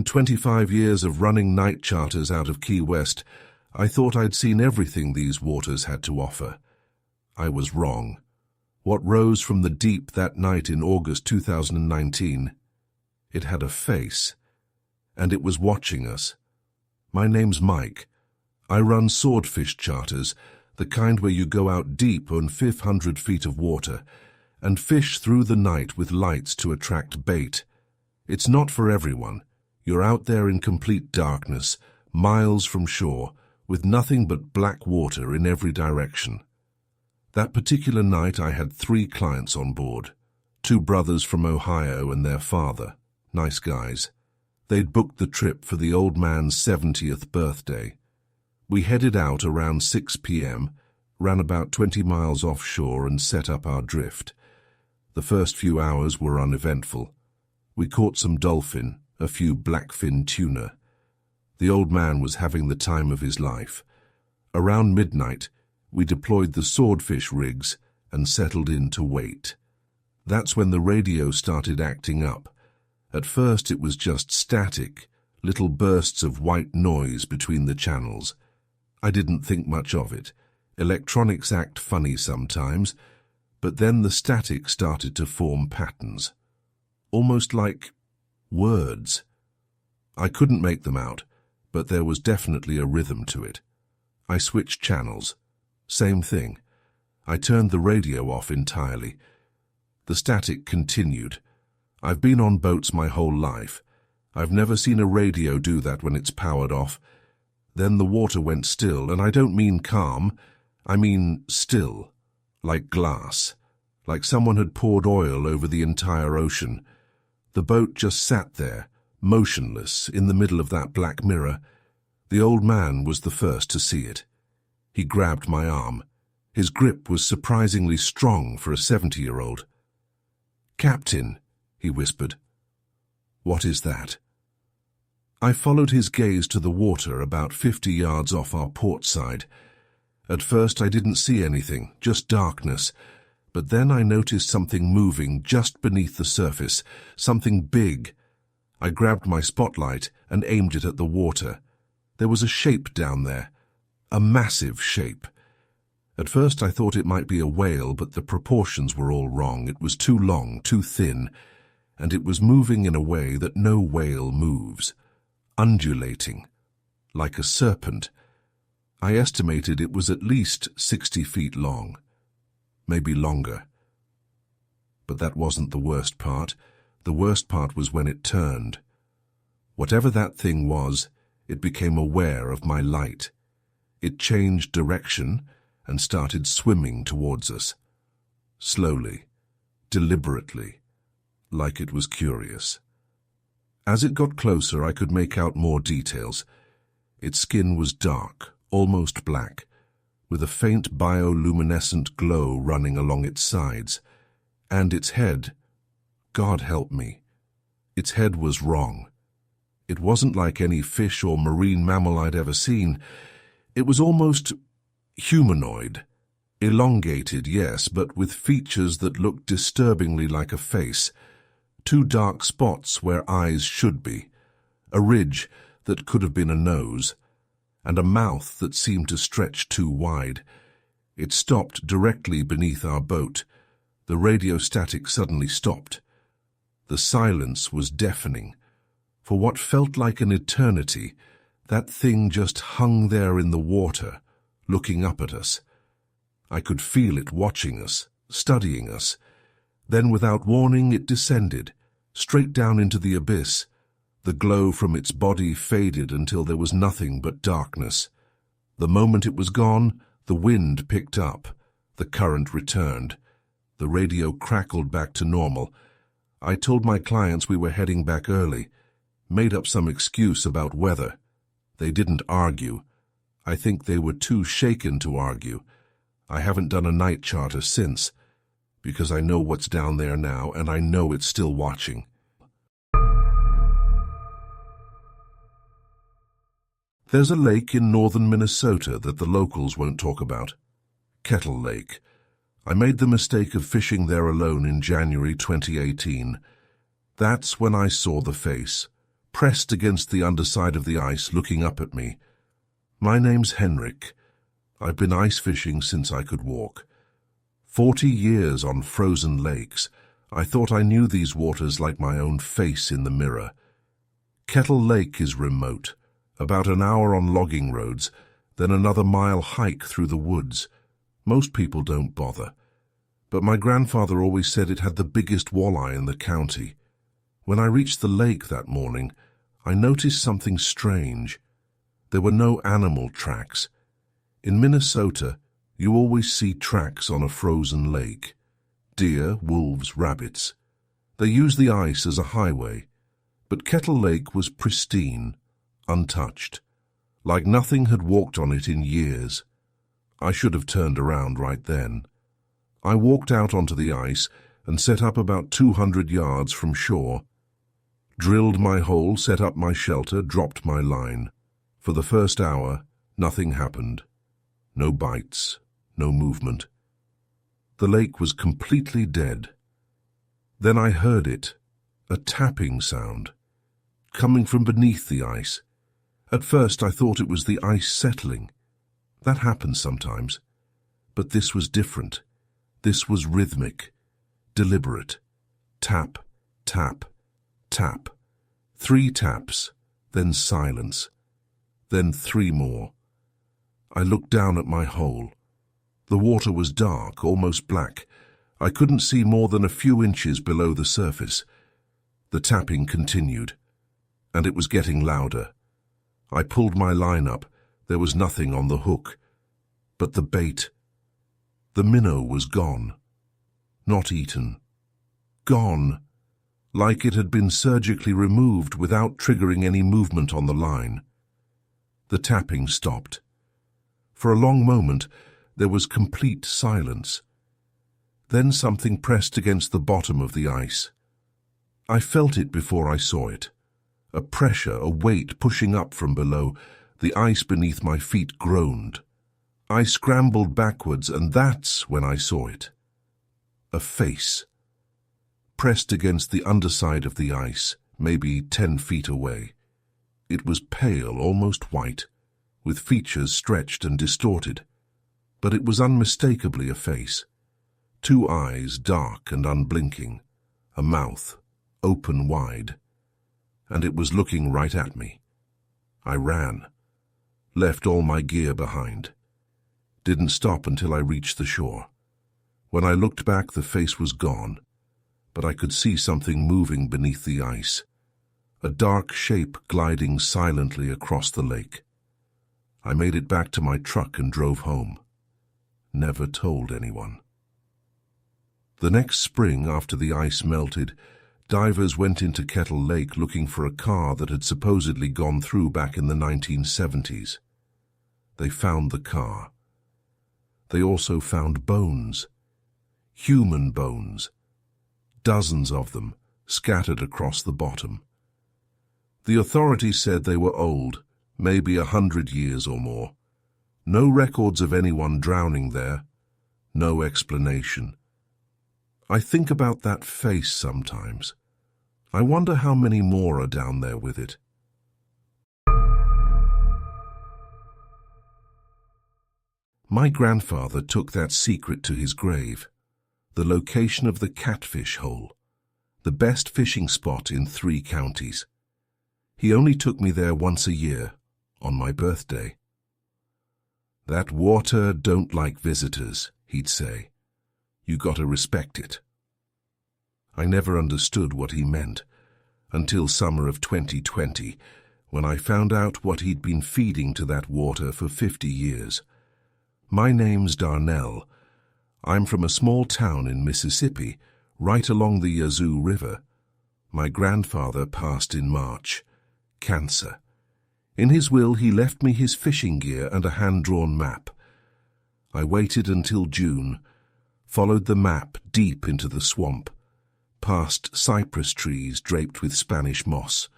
25 years of running night charters out of Key West, I thought I'd seen everything these waters had to offer. I was wrong. What rose from the deep that night in August 2019, it had a face, and it was watching us. My name's Mike. I run swordfish charters, the kind where you go out deep on 500 feet of water and fish through the night with lights to attract bait. It's not for everyone. You're out there in complete darkness, miles from shore, with nothing but black water in every direction. That particular night I had 3 clients on board, 2 brothers from Ohio and their father, nice guys. They'd booked the trip for the old man's 70th birthday. We headed out around 6 p.m., ran about 20 miles offshore and set up our drift. The first few hours were uneventful. We caught some dolphin, a few blackfin tuna. The old man was having the time of his life. Around midnight, we deployed the swordfish rigs and settled in to wait. That's when the radio started acting up. At first it was just static, little bursts of white noise between the channels. I didn't think much of it. Electronics act funny sometimes, but then the static started to form patterns. Almost like words. I couldn't make them out, but there was definitely a rhythm to it. I switched channels. Same thing. I turned the radio off entirely. The static continued. I've been on boats my whole life. I've never seen a radio do that when it's powered off. Then the water went still, and I don't mean calm, I mean still, like glass, like someone had poured oil over the entire ocean. The boat just sat there, motionless, in the middle of that black mirror. The old man was the first to see it. He grabbed my arm. His grip was surprisingly strong for a 70-year-old. "Captain," he whispered. "What is that?" I followed his gaze to the water about 50 yards off our port side. At first I didn't see anything, just darkness, but then I noticed something moving just beneath the surface, something big. I grabbed my spotlight and aimed it at the water. There was a shape down there, a massive shape. At first I thought it might be a whale, but the proportions were all wrong. It was too long, too thin, and it was moving in a way that no whale moves. Undulating, like a serpent. I estimated it was at least 60 feet long, maybe longer. But that wasn't the worst part. The worst part was when it turned. Whatever that thing was, it became aware of my light. It changed direction and started swimming towards us. Slowly, deliberately, like it was curious. As it got closer, I could make out more details. Its skin was dark, almost black, with a faint bioluminescent glow running along its sides. And its head, God help me, its head was wrong. It wasn't like any fish or marine mammal I'd ever seen. It was almost humanoid. Elongated, yes, but with features that looked disturbingly like a face. 2 dark spots where eyes should be, a ridge that could have been a nose, and a mouth that seemed to stretch too wide. It stopped directly beneath our boat. The radio static suddenly stopped. The silence was deafening. For what felt like an eternity, that thing just hung there in the water, looking up at us. I could feel it watching us, studying us. Then, without warning, it descended, straight down into the abyss. The glow from its body faded until there was nothing but darkness. The moment it was gone, the wind picked up. The current returned. The radio crackled back to normal. I told my clients we were heading back early, made up some excuse about weather. They didn't argue. I think they were too shaken to argue. I haven't done a night charter since, because I know what's down there now, and I know it's still watching. There's a lake in northern Minnesota that the locals won't talk about. Kettle Lake. I made the mistake of fishing there alone in January 2018. That's when I saw the face, pressed against the underside of the ice, looking up at me. "My name's Henrik. I've been ice fishing since I could walk. 40 years on frozen lakes. I thought I knew these waters like my own face in the mirror. Kettle Lake is remote, about an hour on logging roads, then another mile hike through the woods. Most people don't bother. But my grandfather always said it had the biggest walleye in the county. When I reached the lake that morning, I noticed something strange. There were no animal tracks. In Minnesota, you always see tracks on a frozen lake. Deer, wolves, rabbits. They use the ice as a highway. But Kettle Lake was pristine, untouched, like nothing had walked on it in years. I should have turned around right then. I walked out onto the ice and set up about 200 yards from shore. Drilled my hole, set up my shelter, dropped my line. For the first hour, nothing happened. No bites, no movement. The lake was completely dead. Then I heard it, a tapping sound, coming from beneath the ice. At first I thought it was the ice settling. That happens sometimes. But this was different. This was rhythmic, deliberate. Tap, tap, tap. 3 taps, then silence. Then 3 more. I looked down at my hole. The water was dark, almost black. I couldn't see more than a few inches below the surface. The tapping continued, and it was getting louder. I pulled my line up. There was nothing on the hook. But the bait, the minnow, was gone. Not eaten. Gone, like it had been surgically removed without triggering any movement on the line. The tapping stopped. For a long moment, there was complete silence. Then something pressed against the bottom of the ice. I felt it before I saw it. A pressure, a weight pushing up from below. The ice beneath my feet groaned. I scrambled backwards, and that's when I saw it. A face. Pressed against the underside of the ice, maybe 10 feet away. It was pale, almost white, with features stretched and distorted. But it was unmistakably a face. 2 eyes, dark and unblinking. A mouth, open wide. And it was looking right at me. I ran. Left all my gear behind. Didn't stop until I reached the shore. When I looked back, the face was gone. But I could see something moving beneath the ice. A dark shape gliding silently across the lake. I made it back to my truck and drove home. Never told anyone. The next spring, after the ice melted, divers went into Kettle Lake looking for a car that had supposedly gone through back in the 1970s. They found the car. They also found bones. Human bones. Dozens of them, scattered across the bottom. The authorities said they were old, maybe 100 years or more. No records of anyone drowning there. No explanation. I think about that face sometimes. I wonder how many more are down there with it. My grandfather took that secret to his grave. The location of the Catfish Hole, the best fishing spot in 3 counties. He only took me there once a year, on my birthday. "That water don't like visitors," he'd say. "You gotta respect it." I never understood what he meant, until summer of 2020, when I found out what he'd been feeding to that water for 50 years. My name's Darnell. I'm from a small town in Mississippi, right along the Yazoo River. My grandfather passed in March. Cancer. In his will, he left me his fishing gear and a hand-drawn map. I waited until June, followed the map deep into the swamp, past cypress trees draped with Spanish moss,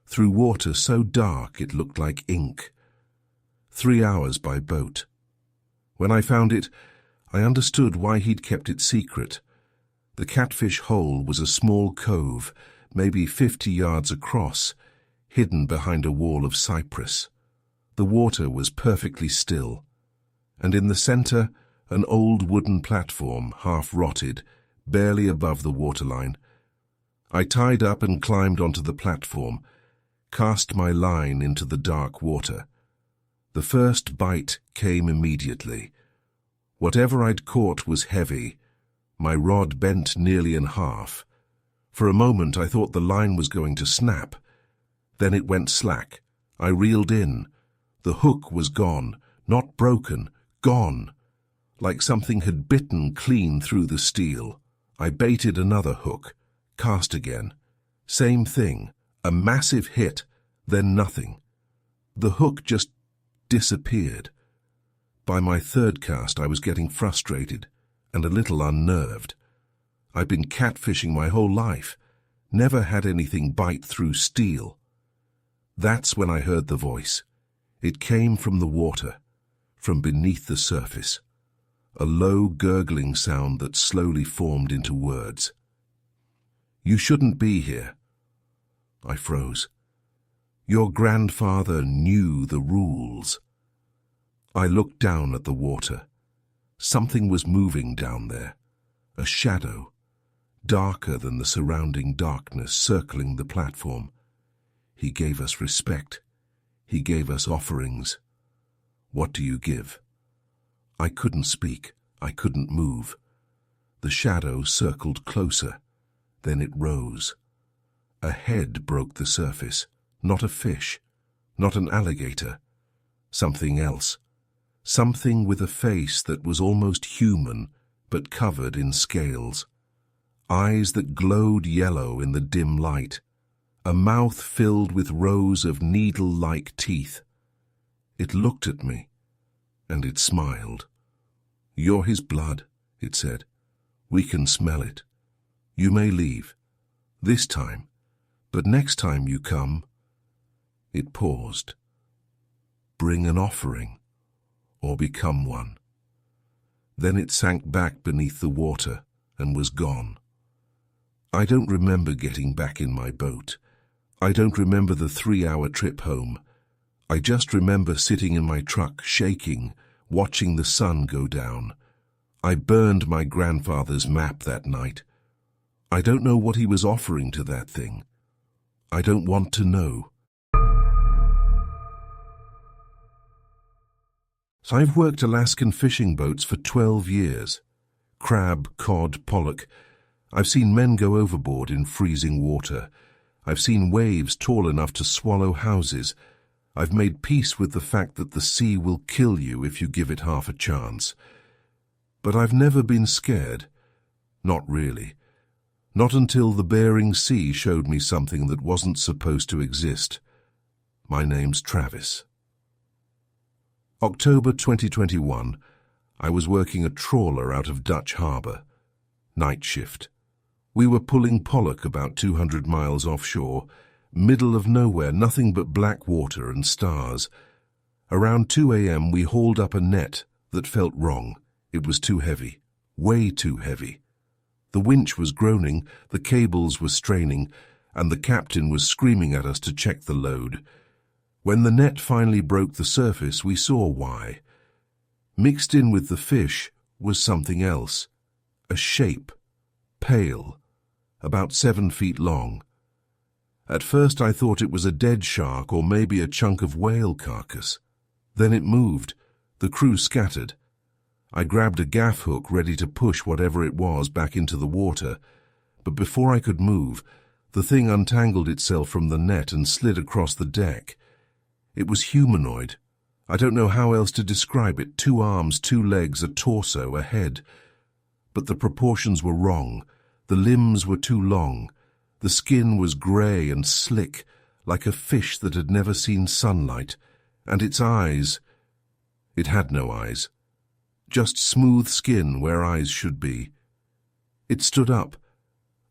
through water so dark it looked like ink. 3 hours by boat. When I found it, I understood why he'd kept it secret. The Catfish Hole was a small cove, maybe 50 yards across. hidden behind a wall of cypress. The water was perfectly still, and in the center, an old wooden platform, half-rotted, barely above the waterline. I tied up and climbed onto the platform, cast my line into the dark water. The first bite came immediately. Whatever I'd caught was heavy. My rod bent nearly in half. For a moment I thought the line was going to snap. Then it went slack. I reeled in. The hook was gone, not broken, gone. Like something had bitten clean through the steel. I baited another hook, cast again. Same thing, a massive hit, then nothing. The hook just disappeared. By my third cast I was getting frustrated and a little unnerved. I'd been catfishing my whole life, never had anything bite through steel. That's when I heard the voice. It came from the water, from beneath the surface. A low, gurgling sound that slowly formed into words. "You shouldn't be here." I froze. "Your grandfather knew the rules." I looked down at the water. Something was moving down there. A shadow, darker than the surrounding darkness, circling the platform. He gave us respect. He gave us offerings. What do you give? I couldn't speak. I couldn't move. The shadow circled closer. Then it rose. A head broke the surface. Not a fish. Not an alligator. Something else. Something with a face that was almost human, but covered in scales. Eyes that glowed yellow in the dim light. A mouth filled with rows of needle-like teeth. It looked at me, and it smiled. "You're his blood," it said. "We can smell it. You may leave. This time. But next time you come..." It paused. "Bring an offering, or become one." Then it sank back beneath the water and was gone. I don't remember getting back in my boat. I don't remember the 3-hour trip home. I just remember sitting in my truck, shaking, watching the sun go down. I burned my grandfather's map that night. I don't know what he was offering to that thing. I don't want to know. So I've worked Alaskan fishing boats for 12 years. Crab, cod, pollock. I've seen men go overboard in freezing water. I've seen waves tall enough to swallow houses. I've made peace with the fact that the sea will kill you if you give it half a chance. But I've never been scared. Not really. Not until the Bering Sea showed me something that wasn't supposed to exist. My name's Travis. October 2021. I was working a trawler out of Dutch Harbour. Night shift. We were pulling pollock about 200 miles offshore, middle of nowhere, nothing but black water and stars. Around 2 a.m. we hauled up a net that felt wrong. It was too heavy, way too heavy. The winch was groaning, the cables were straining, and the captain was screaming at us to check the load. When the net finally broke the surface, we saw why. Mixed in with the fish was something else. A shape, pale, about 7 feet long. At first I thought it was a dead shark or maybe a chunk of whale carcass. Then it moved. The crew scattered. I grabbed a gaff hook ready to push whatever it was back into the water, but before I could move, the thing untangled itself from the net and slid across the deck. It was humanoid. I don't know how else to describe it. 2 arms, 2 legs, a torso, a head. But the proportions were wrong. The limbs were too long. The skin was grey and slick, like a fish that had never seen sunlight. And its eyes... It had no eyes. Just smooth skin where eyes should be. It stood up.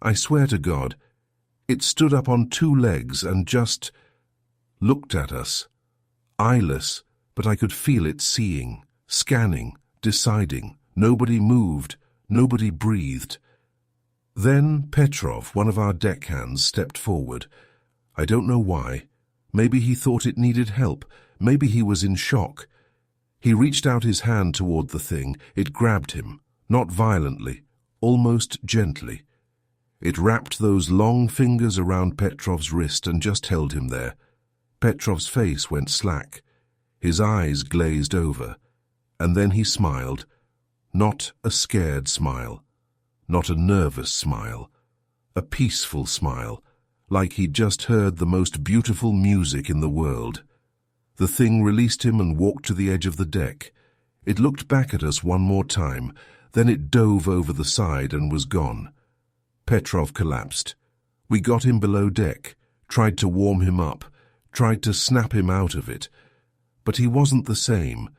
I swear to God, it stood up on 2 legs and just looked at us. Eyeless, but I could feel it seeing, scanning, deciding. Nobody moved. Nobody breathed. Then Petrov, one of our deckhands, stepped forward. I don't know why. Maybe he thought it needed help. Maybe he was in shock. He reached out his hand toward the thing. It grabbed him, not violently, almost gently. It wrapped those long fingers around Petrov's wrist and just held him there. Petrov's face went slack. His eyes glazed over. And then he smiled. Not a scared smile. Not a nervous smile. A peaceful smile, like he'd just heard the most beautiful music in the world. The thing released him and walked to the edge of the deck. It looked back at us one more time, then it dove over the side and was gone. Petrov collapsed. We got him below deck, tried to warm him up, tried to snap him out of it. But he wasn't the same.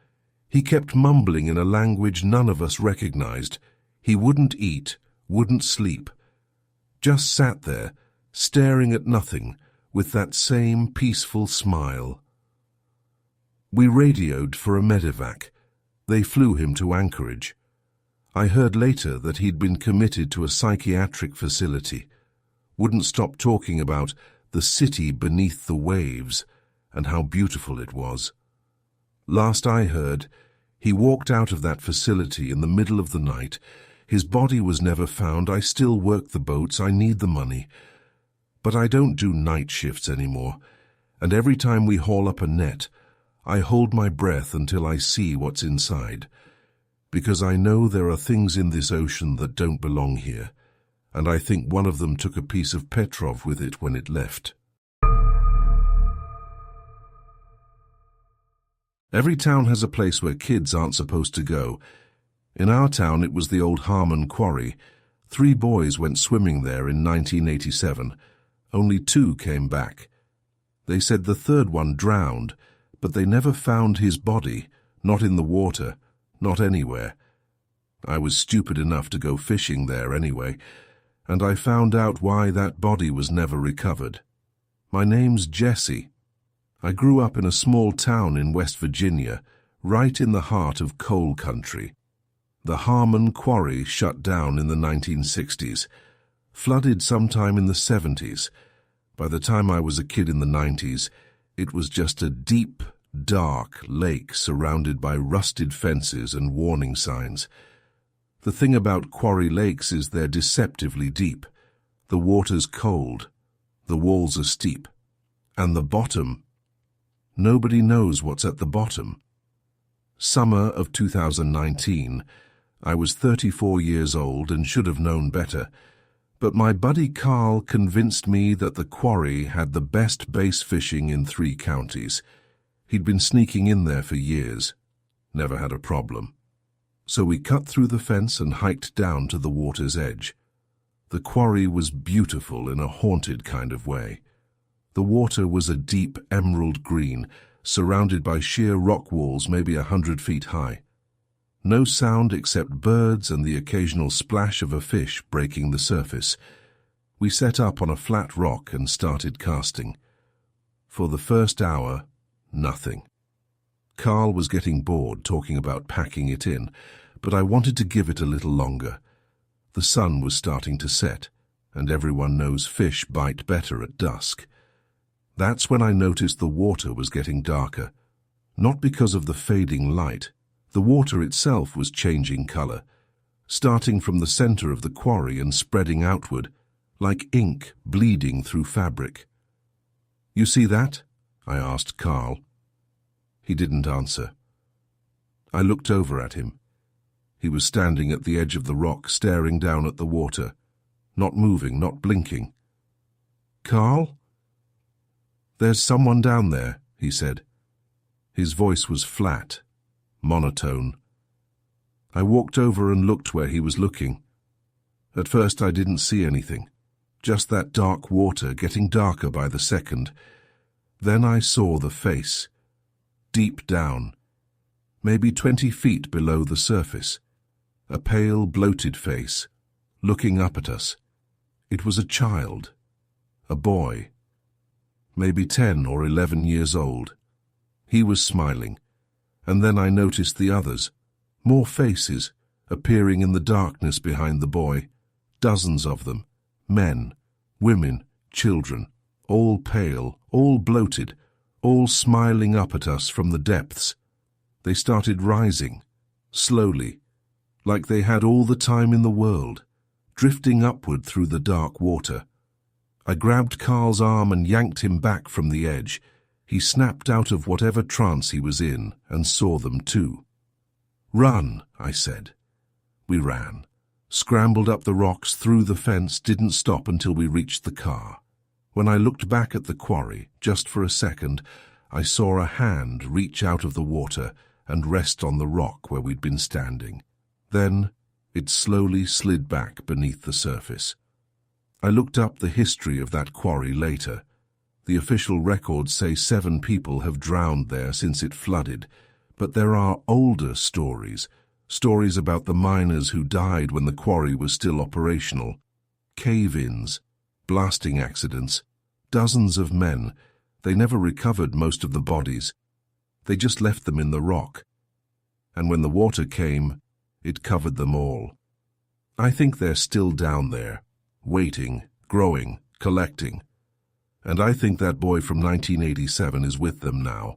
He kept mumbling in a language none of us recognized. He wouldn't eat, wouldn't sleep. Just sat there, staring at nothing, with that same peaceful smile. We radioed for a medevac. They flew him to Anchorage. I heard later that he'd been committed to a psychiatric facility. Wouldn't stop talking about the city beneath the waves and how beautiful it was. Last I heard, he walked out of that facility in the middle of the night. His body was never found. I still work the boats. I need the money. But I don't do night shifts anymore, and every time we haul up a net, I hold my breath until I see what's inside, because I know there are things in this ocean that don't belong here, and I think one of them took a piece of Petrov with it when it left. Every town has a place where kids aren't supposed to go. In our town it was the old Harmon Quarry. 3 boys went swimming there in 1987. Only 2 came back. They said the 3rd one drowned, but they never found his body, not in the water, not anywhere. I was stupid enough to go fishing there anyway, and I found out why that body was never recovered. My name's Jesse. I grew up in a small town in West Virginia, right in the heart of coal country. The Harmon Quarry shut down in the 1960s, flooded sometime in the 70s. By the time I was a kid in the 90s, it was just a deep, dark lake surrounded by rusted fences and warning signs. The thing about quarry lakes is they're deceptively deep. The water's cold, the walls are steep, and the bottom, nobody knows what's at the bottom. Summer of 2019, I was 34 years old and should have known better, but my buddy Carl convinced me that the quarry had the best bass fishing in 3 counties. He'd been sneaking in there for years, never had a problem. So we cut through the fence and hiked down to the water's edge. The quarry was beautiful in a haunted kind of way. The water was a deep emerald green, surrounded by sheer rock walls maybe 100 feet high. No sound except birds and the occasional splash of a fish breaking the surface. We set up on a flat rock and started casting. For the first hour, nothing. Carl was getting bored talking about packing it in, but I wanted to give it a little longer. The sun was starting to set, and everyone knows fish bite better at dusk. That's when I noticed the water was getting darker. Not because of the fading light. The water itself was changing color, starting from the center of the quarry and spreading outward, like ink bleeding through fabric. "You see that?" I asked Carl. He didn't answer. I looked over at him. He was standing at the edge of the rock, staring down at the water, not moving, not blinking. "Carl?" "There's someone down there," he said. His voice was flat, monotone. I walked over and looked where he was looking. At first I didn't see anything, just that dark water getting darker by the second. Then I saw the face, deep down, maybe 20 feet below the surface. A pale, bloated face, looking up at us. It was a child, a boy, maybe 10 or 11 years old. He was smiling, and then I noticed the others, more faces, appearing in the darkness behind the boy, dozens of them, men, women, children, all pale, all bloated, all smiling up at us from the depths. They started rising, slowly, like they had all the time in the world, drifting upward through the dark water. I grabbed Carl's arm and yanked him back from the edge. He snapped out of whatever trance he was in and saw them too. "Run," I said. We ran, scrambled up the rocks, through the fence, didn't stop until we reached the car. When I looked back at the quarry, just for a second, I saw a hand reach out of the water and rest on the rock where we'd been standing. Then it slowly slid back beneath the surface. I looked up the history of that quarry later. The official records say 7 people have drowned there since it flooded, but there are older stories about the miners who died when the quarry was still operational, cave-ins, blasting accidents, dozens of men. They never recovered most of the bodies. They just left them in the rock. And when the water came, it covered them all. I think they're still down there, waiting, growing, collecting. And I think that boy from 1987 is with them now.